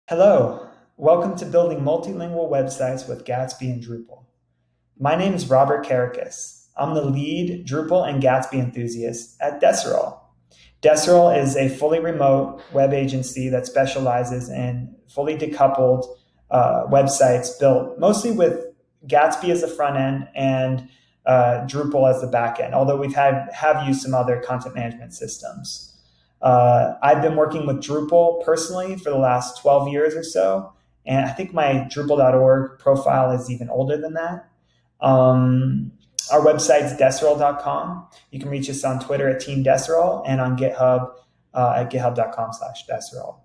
Hello, welcome to building multilingual websites with Gatsby and Drupal. My name is Robert Karakis. I'm the lead Drupal and Gatsby enthusiast at Desserol. Desserol is a fully remote web agency that specializes in fully decoupled websites built mostly with Gatsby as the front end and Drupal as the back end, although have used some other content management systems. I've been working with Drupal personally for the last 12 years or so, and I think my Drupal.org profile is even older than that. Our website's desserol.com. You can reach us on Twitter at Team Desserol and on GitHub at github.com/Desserol.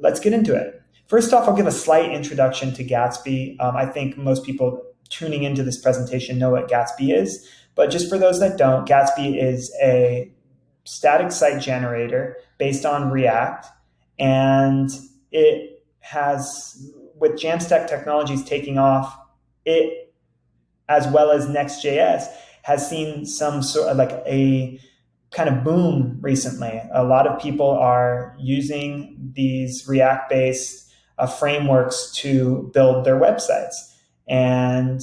Let's get into it. First off, I'll give a slight introduction to Gatsby. I think most people tuning into this presentation know what Gatsby is, but just for those that don't, Gatsby is a static site generator based on React, and it has, with Jamstack technologies taking off, it, as well as Next.js, has seen some sort of like a kind of boom recently. A lot of people are using these React-based frameworks to build their websites. And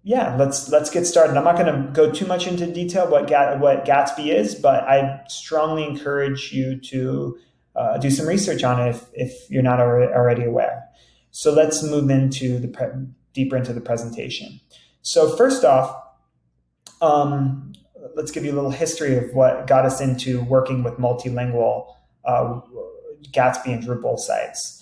yeah, let's get started. I'm not going to go too much into detail what Gatsby is, but I strongly encourage you to do some research on it if you're not already aware. So let's move into deeper into the presentation. So first off, let's give you a little history of what got us into working with multilingual Gatsby and Drupal sites.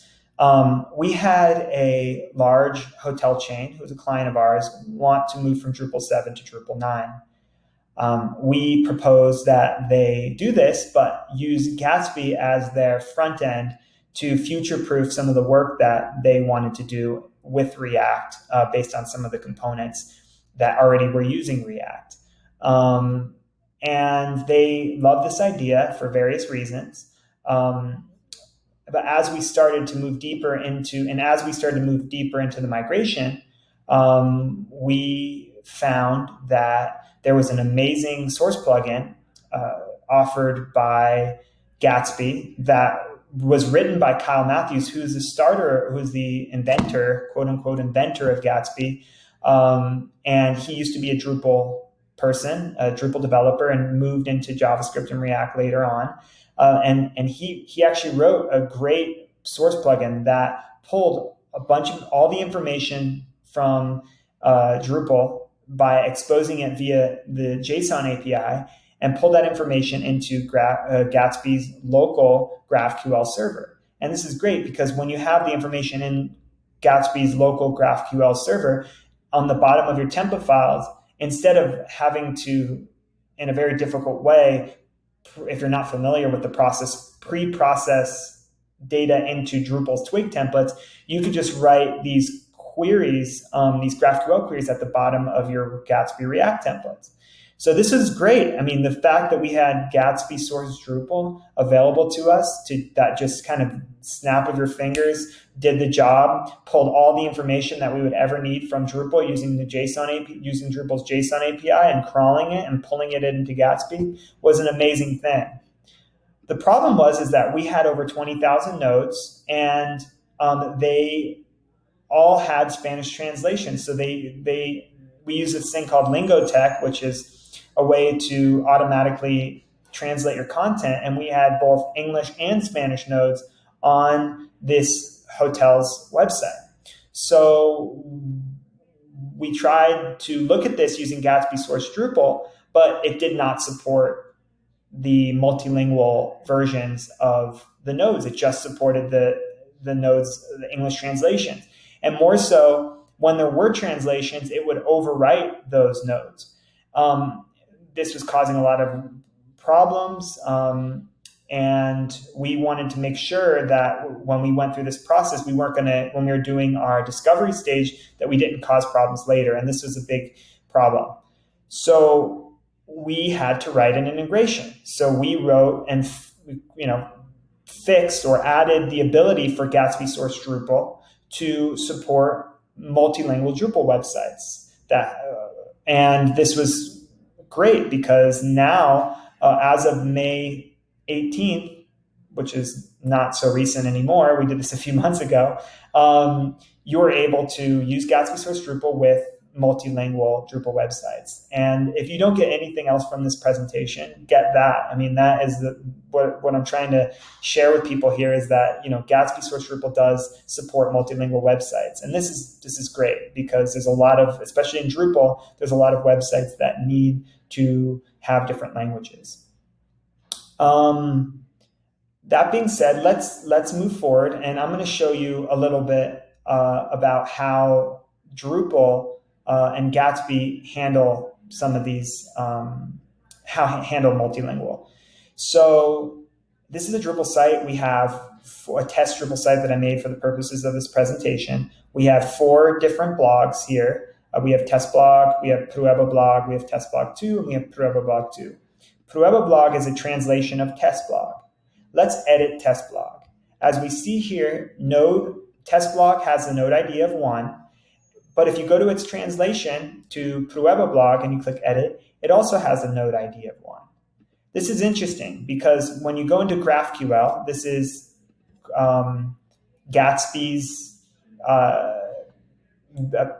We had a large hotel chain who was a client of ours want to move from Drupal 7 to Drupal 9. We proposed that they do this, but use Gatsby as their front end to future-proof some of the work that they wanted to do with React based on some of the components that already were using React. And they loved this idea for various reasons. But as we started to move deeper into the migration, we found that there was an amazing source plugin offered by Gatsby that was written by Kyle Matthews, who's the inventor, quote unquote, inventor of Gatsby. And he used to be a Drupal person, a Drupal developer, and moved into JavaScript and React later on. And he actually wrote a great source plugin that pulled a bunch of all the information from Drupal by exposing it via the JSON API and pulled that information into Gatsby's local GraphQL server. And this is great because when you have the information in Gatsby's local GraphQL server, on the bottom of your template files, instead of having to, in a very difficult way, if you're not familiar with the process, pre-process data into Drupal's Twig templates, you could just write these queries, these GraphQL queries at the bottom of your Gatsby React templates. So this is great. I mean, the fact that we had Gatsby source Drupal available to us that just kind of snap of your fingers did the job, pulled all the information that we would ever need from Drupal using Drupal's JSON API and crawling it and pulling it into Gatsby was an amazing thing. The problem is that we had over 20,000 nodes, and they all had Spanish translation. So we use this thing called Lingotech, which is a way to automatically translate your content. And we had both English and Spanish nodes on this hotel's website. So we tried to look at this using Gatsby source Drupal, but it did not support the multilingual versions of the nodes. It just supported the nodes, the English translations. And more so, when there were translations, it would overwrite those nodes. This was causing a lot of problems, and we wanted to make sure that when we went through this process, when we were doing our discovery stage, that we didn't cause problems later, and this was a big problem. So we had to write an integration. So we wrote and fixed or added the ability for Gatsby source Drupal to support multilingual Drupal websites. And this was great because now, as of May 18th, which is not so recent anymore, we did this a few months ago, you're able to use Gatsby Source Drupal with multilingual Drupal websites. And if you don't get anything else from this presentation, get that. I mean, that is what I'm trying to share with people here is that, Gatsby Source Drupal does support multilingual websites. And this is great because there's a lot of, especially in Drupal, there's a lot of websites that need to have different languages. That being said, let's move forward, and I'm going to show you a little bit about how Drupal and Gatsby handle some of these, handle multilingual. So this is a Drupal site. We have a test Drupal site that I made for the purposes of this presentation. We have 4 different blogs here. We have test blog, we have Prueba blog, we have test blog 2, and we have Prueba blog 2. Prueba blog is a translation of test blog. Let's edit test blog. As we see here, test blog has the node ID of 1, but if you go to its translation to Prueba blog and you click edit, it also has a node ID of 1. This is interesting because when you go into GraphQL, this is Gatsby's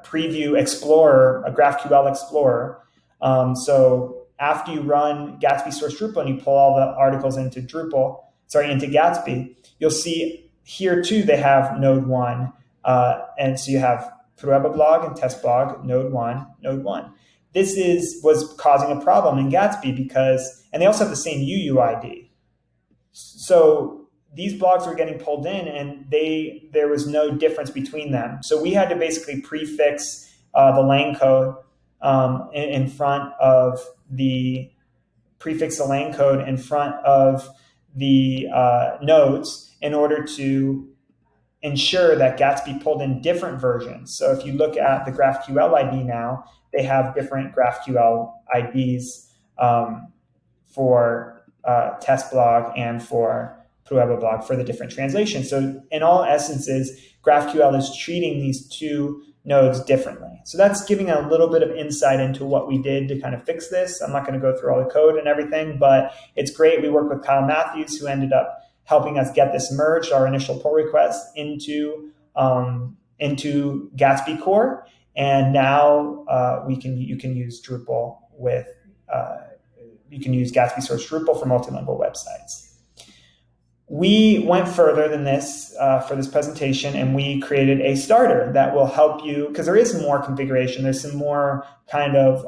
preview explorer, a GraphQL explorer. So after you run Gatsby Source Drupal and you pull all the articles into Gatsby, you'll see here too they have node 1. And so you have Prueba blog and test blog, node 1, node 1. This was causing a problem in Gatsby and they also have the same UUID. So these blogs were getting pulled in and there was no difference between them. So we had to basically prefix the lane code in front of the nodes in order to ensure that Gatsby pulled in different versions. So if you look at the GraphQL ID now, they have different GraphQL IDs for test blog and for Prueba blog for the different translations. So in all essences, GraphQL is treating these 2 nodes differently. So that's giving a little bit of insight into what we did to kind of fix this. I'm not going to go through all the code and everything, but it's great. We worked with Kyle Matthews, who ended up helping us get this merged, our initial pull request, into Gatsby core. And now you can use Drupal you can use Gatsby Source Drupal for multilingual websites. We went further than this for this presentation, and we created a starter that will help you, because there is more configuration. There's some more kind of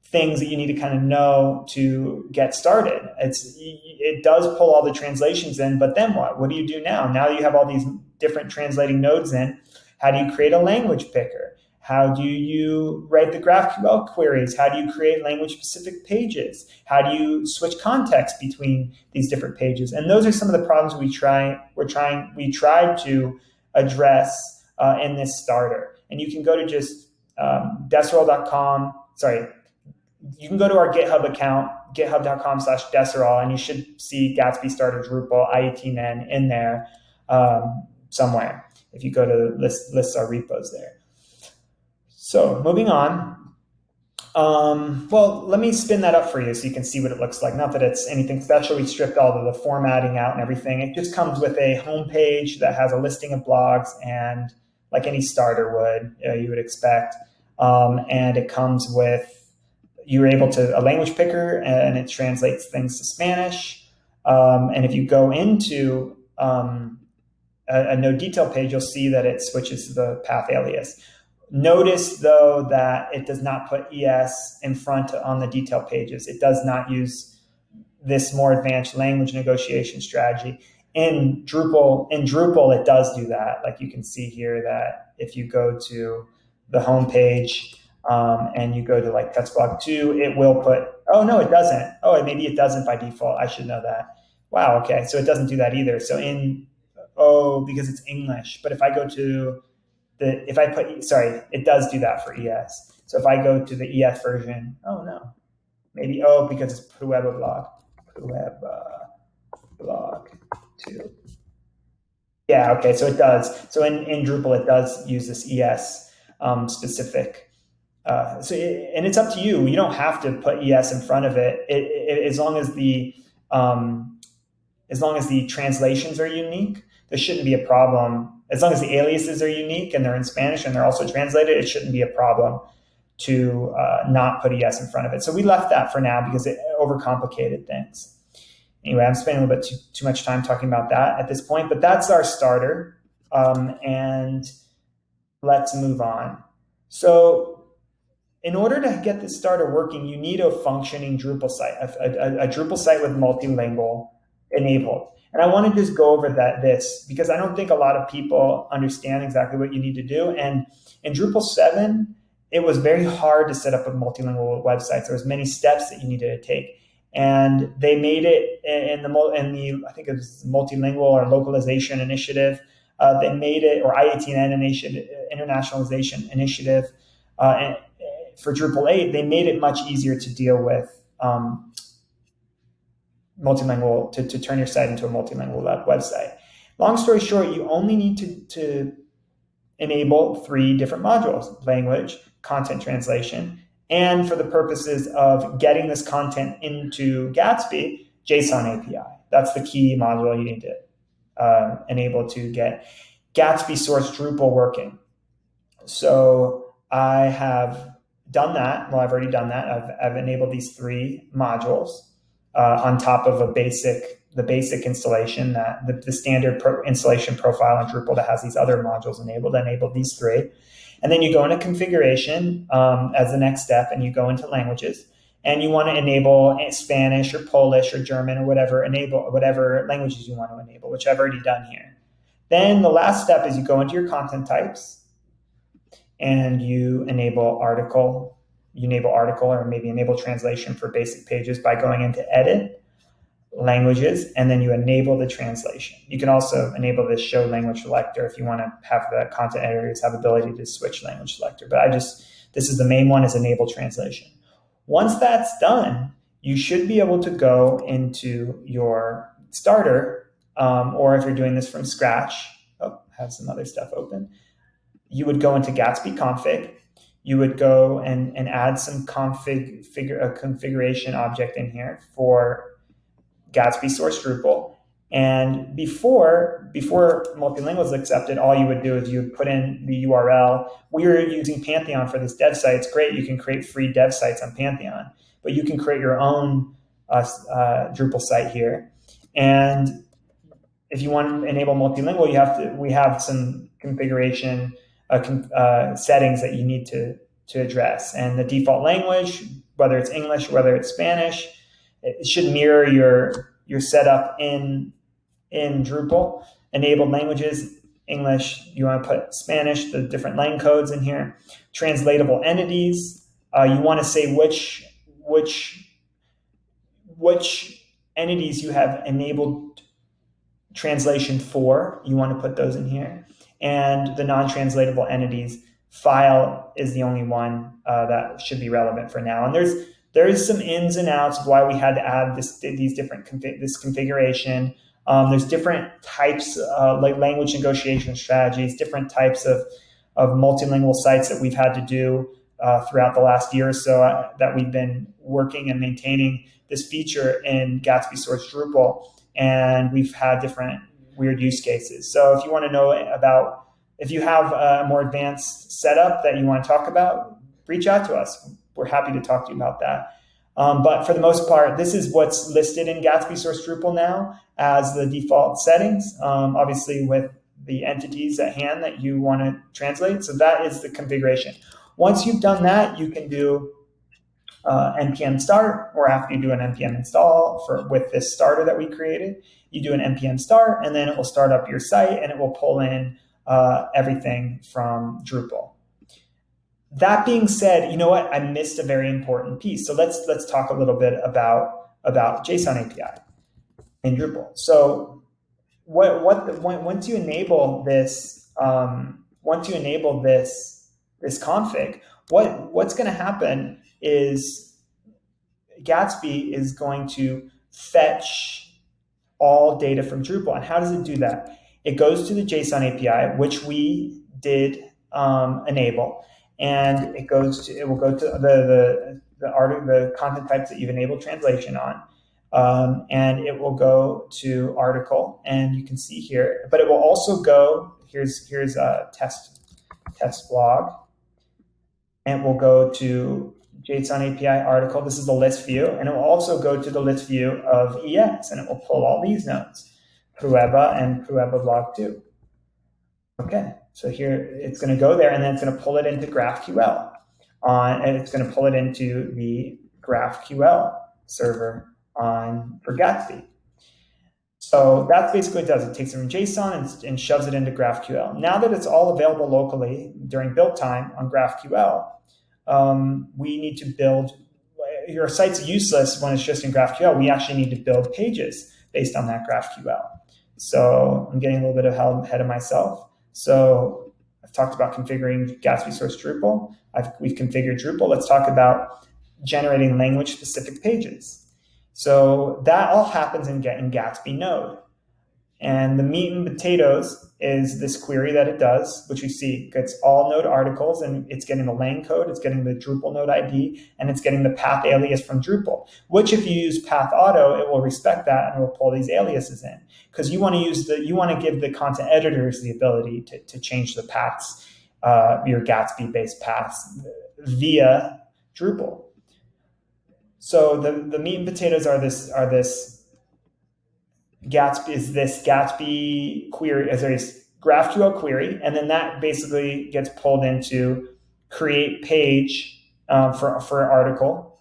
things that you need to kind of know to get started. It does pull all the translations in, but then what? What do you do now? Now you have all these different translating nodes in. How do you create a language picker? How do you write the GraphQL queries? How do you create language-specific pages? How do you switch context between these different pages? And those are some of the problems we tried to address in this starter. And you can go to just desirol.com. Sorry, you can go to our GitHub account, github.com/desirol, and you should see Gatsby Starter Drupal IETN in there somewhere. If you go to list our repos there. So moving on, well, let me spin that up for you so you can see what it looks like. Not that it's anything special. We stripped all of the formatting out and everything. It just comes with a homepage that has a listing of blogs, and like any starter would, you would expect. And it comes with, you're able to, a language picker, and it translates things to Spanish. And if you go into a node detail page, you'll see that it switches the path alias. Notice, though, that it does not put ES in front on the detail pages. It does not use this more advanced language negotiation strategy. In Drupal, it does do that. Like you can see here that if you go to the home page and you go to like text block 2, it will put, oh, no, it doesn't. Oh, maybe it doesn't by default. I should know that. Wow, okay, so it doesn't do that either. So because it's English. But if I go to it does do that for ES. So if I go to the ES version, oh no, maybe, because it's Prueba blog 2. Yeah, okay, so it does. So in Drupal, it does use this ES specific. And it's up to you. You don't have to put ES in front of it. As long as as long as the translations are unique, there shouldn't be a problem. As long as the aliases are unique and they're in Spanish and they're also translated, it shouldn't be a problem to not put ES in front of it. So we left that for now because it overcomplicated things. Anyway, I'm spending a little bit too much time talking about that at this point, but that's our starter. And let's move on. So in order to get this starter working, you need a functioning Drupal site, a Drupal site with multilingual enabled. And I want to just go over this because I don't think a lot of people understand exactly what you need to do. And in Drupal 7, it was very hard to set up a multilingual website. There was many steps that you needed to take. And they made it in the I think it was multilingual or localization initiative. They made it, or IATN initiative, internationalization initiative. And for Drupal 8, they made it much easier to deal with multilingual, to turn your site into a multilingual website. Long story short, you only need to enable 3 different modules: language, content translation, and for the purposes of getting this content into Gatsby, JSON API. That's the key module you need to enable to get Gatsby source Drupal working. So I have done that. Well, I've already done that. I've enabled these 3 modules on top of the basic installation, that the standard installation profile in Drupal that has these other modules enabled. I enabled these 3. And then you go into configuration as the next step, and you go into languages, and you want to enable Spanish or Polish or German or whatever languages you want to enable, which I've already done here. Then the last step is you go into your content types and you enable article. You enable article or maybe enable translation for basic pages by going into edit, languages, and then you enable the translation. You can also enable this show language selector if you want to have the content editors have ability to switch language selector. But this is the main one, is enable translation. Once that's done, you should be able to go into your starter, or if you're doing this from scratch, have some other stuff open. You would go into Gatsby config. You would go and add some configuration object in here for Gatsby source Drupal. And before multilingual is accepted, all you would do is you would put in the URL. We are using Pantheon for this dev site. It's great. You can create free dev sites on Pantheon, but you can create your own Drupal site here. And if you want to enable multilingual, we have some configuration settings that you need to address. And the default language, whether it's English, whether it's Spanish, it should mirror your setup in Drupal. Enabled languages, English, you want to put Spanish, the different lang codes in here. Translatable entities, you want to say which entities you have enabled translation for. You want to put those in here. And the non-translatable entities file is the only one that should be relevant for now. And there is some ins and outs of why we had to add this configuration. There's different types, like language negotiation strategies, different types of multilingual sites that we've had to do throughout the last year or so that we've been working and maintaining this feature in Gatsby source Drupal. And we've had different weird use cases. So if you want to know if you have a more advanced setup that you want to talk about, reach out to us. We're happy to talk to you about that. But for the most part, this is what's listed in Gatsby source Drupal now as the default settings, obviously with the entities at hand that you want to translate. So that is the configuration. Once you've done that, you can do npm start, or after you do an npm install with this starter that we created, you do an npm start, and then it will start up your site and it will pull in everything from Drupal. That being said, you know what? I missed a very important piece. So let's talk a little bit about JSON API in Drupal. So once you enable this config, what's going to happen is Gatsby is going to fetch all data from Drupal. And how does it do that? It goes to the JSON API, which we did enable. And it will go to the content types that you've enabled translation on. and it will go to article, and you can see here, but it will also go, here's a test blog, and we'll go to JSON API article. This is the list view, and it will also go to the list view of ES, and it will pull all these nodes, Prueba and Prueba blog 2. Okay, so here it's going to go there, and then it's going to pull it into GraphQL, and it's going to pull it into the GraphQL server for Gatsby. So that's basically what it does. It takes it from JSON and shoves it into GraphQL. Now that it's all available locally during build time on GraphQL, we need to build. Your site's useless when it's just in GraphQL. We actually need to build pages based on that GraphQL. So I'm getting a little bit ahead of myself. So I've talked about configuring Gatsby source Drupal. We've configured Drupal. Let's talk about generating language-specific pages. So that all happens in Gatsby Node. And the meat and potatoes is this query that it does, which you see gets all node articles, and it's getting the lang code, it's getting the Drupal node ID, and it's getting the path alias from Drupal, which if you use path auto, it will respect that and it will pull these aliases in. Because you want to give the content editors the ability to change the paths, your Gatsby-based paths via Drupal. So the meat and potatoes are this Gatsby query, as a GraphQL query, and then that basically gets pulled into create page for article.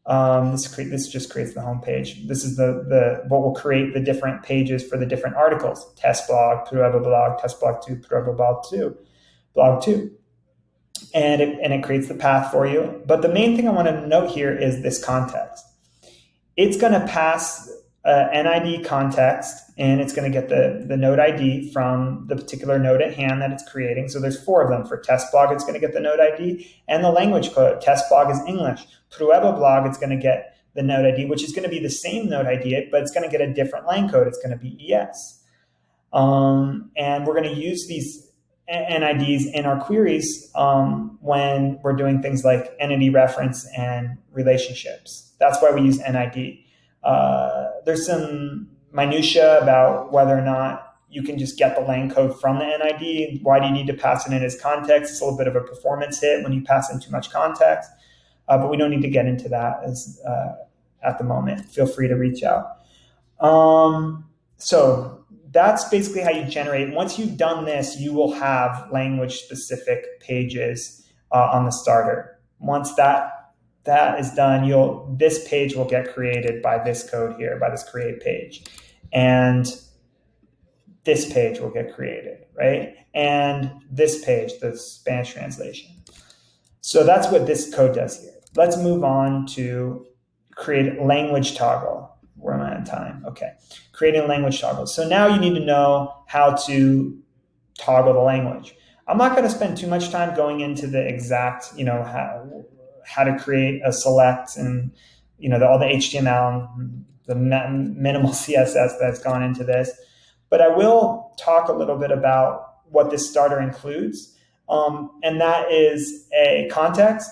This just creates the home page. This is what will create the different pages for the different articles: test blog, Prueba blog, test blog 2, Prueba blog 2. And it creates the path for you. But the main thing I want to note here is this context. It's going to pass NID context, and it's going to get the node ID from the particular node at hand that it's creating. So there's 4 of them. For test blog, it's going to get the node ID and the language code. Test blog is English. Prueba blog, it's going to get the node ID, which is going to be the same node ID, but it's going to get a different lang code. It's going to be ES. And we're going to use these NIDs in our queries when we're doing things like entity reference and relationships. That's why we use NID. There's some minutia about whether or not you can just get the lang code from the NID. Why do you need to pass it in as context? It's a little bit of a performance hit when you pass in too much context, but we don't need to get into that at the moment. Feel free to reach out. So that's basically how you generate. Once you've done this, you will have language-specific pages on the starter. Once that is done, this page will get created by this code here, by this create page. And this page will get created, right? And this page, the Spanish translation. So that's what this code does here. Let's move on to create language toggle. Where am I on time? Okay. Creating a language toggle. So now you need to know how to toggle the language. I'm not going to spend too much time going into the exact, how to create a select and, all the HTML and the minimal CSS that's gone into this. But I will talk a little bit about what this starter includes. And that is a context.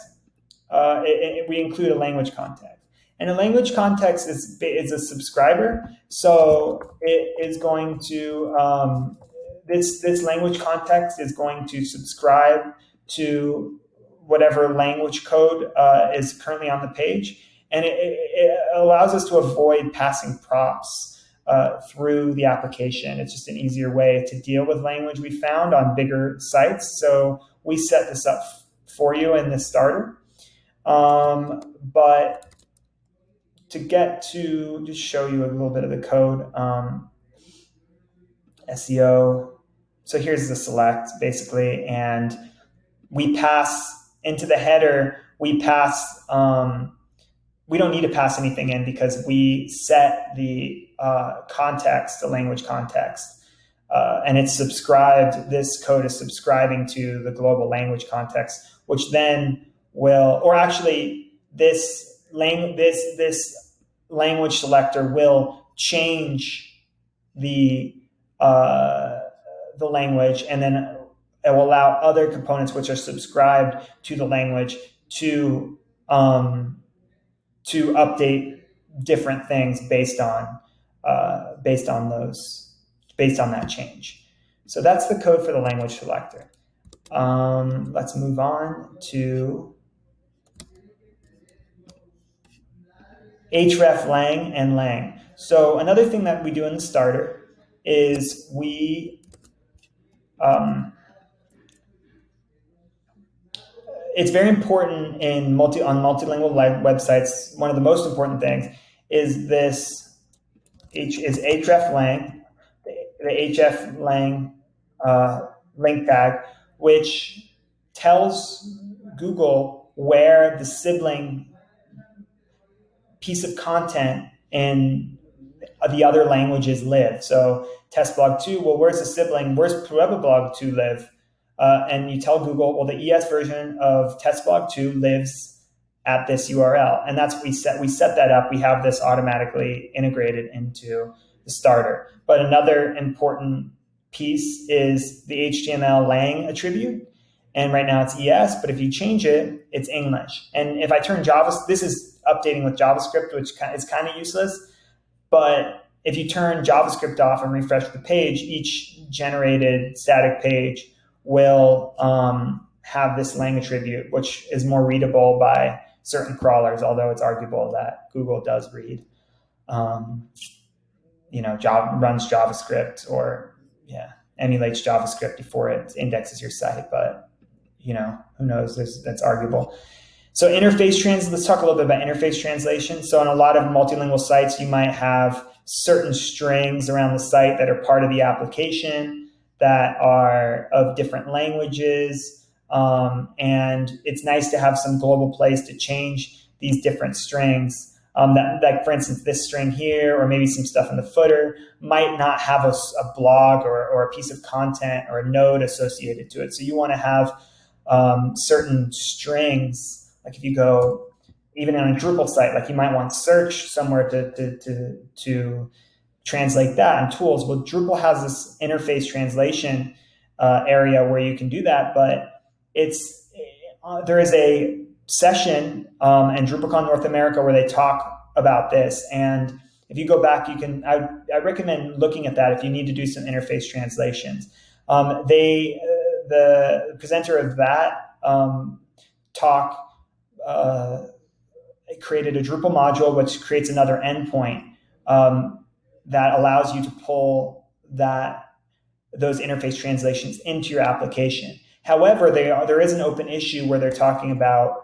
We include a language context. And a language context is a subscriber. So it is going to, this language context is going to subscribe to whatever language code is currently on the page. And it allows us to avoid passing props through the application. It's just an easier way to deal with language we found on bigger sites. So we set this up for you in the starter. But to just show you a little bit of the code, SEO. So here's the select basically, and we pass into the header. We don't need to pass anything in because we set the context, the language context, and it's subscribed. This code is subscribing to the global language context, which then will, or actually this language selector will change the language, and then it will allow other components which are subscribed to the language to update different things based on that change. So that's the code for the language selector. Let's move on to href lang and lang. So another thing that we do in the starter is it's very important on multilingual websites. One of the most important things is this href lang, the href lang link tag, which tells Google where the sibling piece of content in the other languages live. So testblog2, well, where's the sibling? Where's pruebablog2 live? And you tell Google, well, the ES version of testblog2 lives at this URL. And that's what we set that up. We have this automatically integrated into the starter. But another important piece is the HTML lang attribute. And right now it's ES, but if you change it, it's English. And if I turn this is updating with JavaScript, which is kind of useless. But if you turn JavaScript off and refresh the page, each generated static page will have this lang attribute, which is more readable by certain crawlers, although it's arguable that Google does read, runs JavaScript or emulates JavaScript before it indexes your site. But who knows? That's arguable. So let's talk a little bit about interface translation. So on a lot of multilingual sites, you might have certain strings around the site that are part of the application that are of different languages. And it's nice to have some global place to change these different strings. Like for instance, this string here, or maybe some stuff in the footer might not have a blog or a piece of content or a node associated to it. So you want to have certain strings. Like if you go even on a Drupal site, like you might want search somewhere to translate that, and tools. Well, Drupal has this interface translation area where you can do that, but there is a session in DrupalCon North America where they talk about this. And if you go back, I recommend looking at that if you need to do some interface translations. The presenter of that talk created a Drupal module which creates another endpoint that allows you to pull those interface translations into your application. However, there is an open issue where they're talking about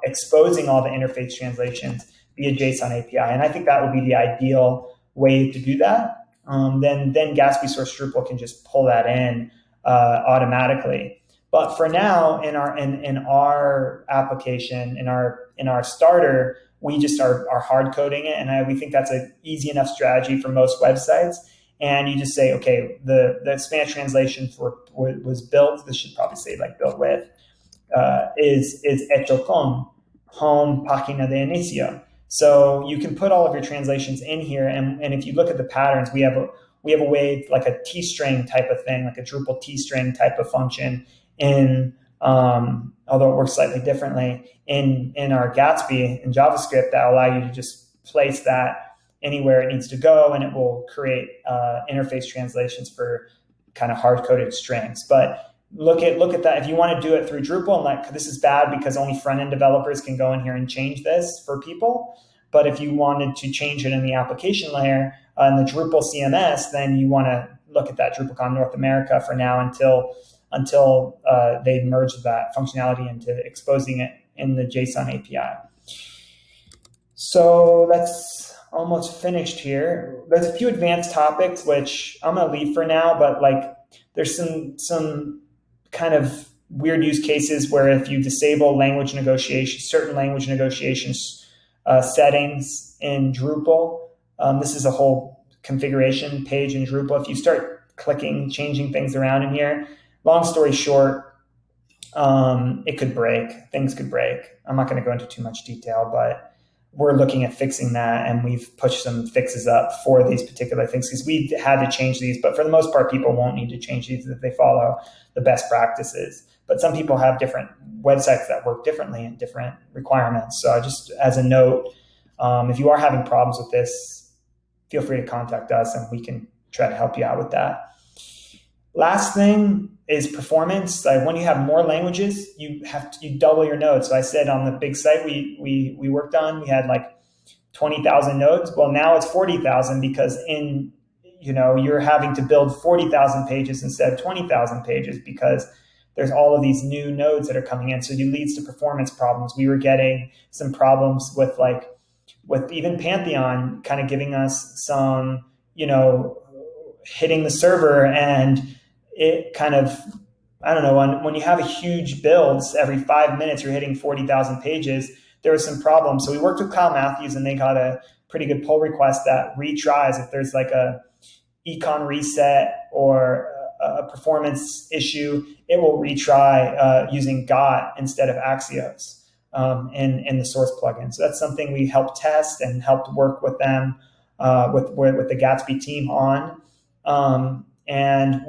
exposing all the interface translations via JSON API, and I think that would be the ideal way to do that. Then Gatsby source Drupal can just pull that in automatically. But for now, in our application, in our starter, we just are hard coding it, and we think that's an easy enough strategy for most websites. And you just say, okay, the Spanish translation was built. This should probably say like built with is hecho con home página de inicio. So you can put all of your translations in here, and if you look at the patterns, we have a way like a t-string type of thing, like a Drupal t-string type of function in although it works slightly differently in our Gatsby in JavaScript that allow you to just place that anywhere it needs to go, and it will create interface translations for kind of hard-coded strings. But look at that. If you want to do it through Drupal, and this is bad because only front-end developers can go in here and change this for people. But if you wanted to change it in the application layer in the Drupal CMS, then you want to look at that DrupalCon North America for now until they merge that functionality into exposing it in the JSON API. So that's almost finished here. There's a few advanced topics which I'm going to leave for now, but there's some kind of weird use cases where if you disable certain language negotiations settings in Drupal, this is a whole configuration page in Drupal. If you start changing things around in here, long story short, it could break. Things could break. I'm not going to go into too much detail, but we're looking at fixing that, and we've pushed some fixes up for these particular things because we had to change these. But for the most part, people won't need to change these if they follow the best practices. but some people have different websites that work differently and different requirements. So just as a note, if you are having problems with this, feel free to contact us and we can try to help you out with that. Last thing is performance. Like when you have more languages, you double your nodes. So I said on the big site we worked on, we had like 20,000 nodes. Well, now it's 40,000 because you're having to build 40,000 pages instead of 20,000 pages because there's all of these new nodes that are coming in. So it leads to performance problems. We were getting some problems with even Pantheon kind of giving us some, hitting the server, and it kind of, I don't know, when you have a huge builds every 5 minutes, you're hitting 40,000 pages, there was some problems. So we worked with Kyle Matthews and they got a pretty good pull request that retries if there's like a econ reset or a performance issue, it will retry using GOT instead of Axios in the source plugin. So that's something we helped test and helped work with them, with the Gatsby team on. And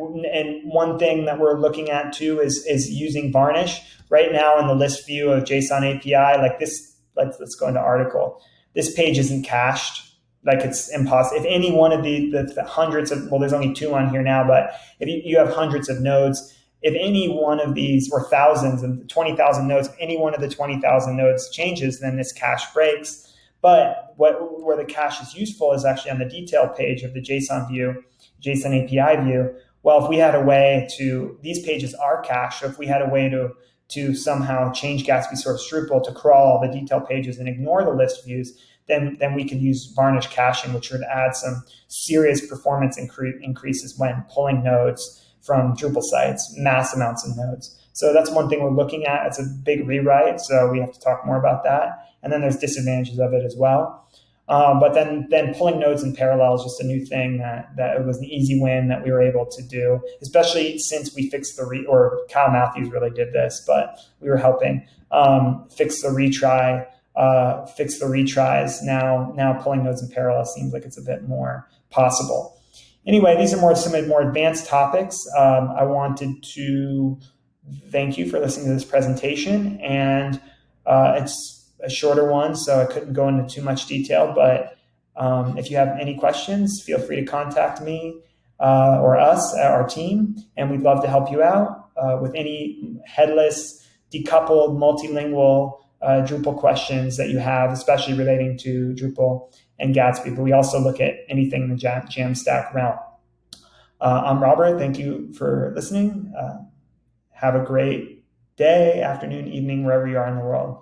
one thing that we're looking at too is using Varnish. Right now in the list view of JSON API, like this, let's go into article. This page isn't cached. Like it's impossible. If any one of the hundreds of, well, there's only 2 on here now, but if you have hundreds of nodes, if any one of these, or thousands and 20,000 nodes, if any one of the 20,000 nodes changes, then this cache breaks. But where the cache is useful is actually on the detail page of the JSON view, JSON API view. Well, if we had a way to, these pages are cached, so if we had a way to somehow change Gatsby source Drupal to crawl all the detail pages and ignore the list views, then we could use Varnish caching, which would add some serious performance increases when pulling nodes from Drupal sites, mass amounts of nodes. So that's one thing we're looking at. It's a big rewrite, so we have to talk more about that. And then there's disadvantages of it as well. But then pulling nodes in parallel is just a new thing that it was an easy win that we were able to do, especially since we fixed or Kyle Matthews really did this, but we were helping fix the retry. Fix the retries. Now pulling nodes in parallel seems like it's a bit more possible. Anyway, these are some more advanced topics. I wanted to thank you for listening to this presentation, and it's a shorter one, so I couldn't go into too much detail, but if you have any questions, feel free to contact me or us, our team, and we'd love to help you out with any headless, decoupled, multilingual Drupal questions that you have, especially relating to Drupal and Gatsby. But we also look at anything in the Jamstack realm. I'm Robert. Thank you for listening. Have a great day, afternoon, evening, wherever you are in the world.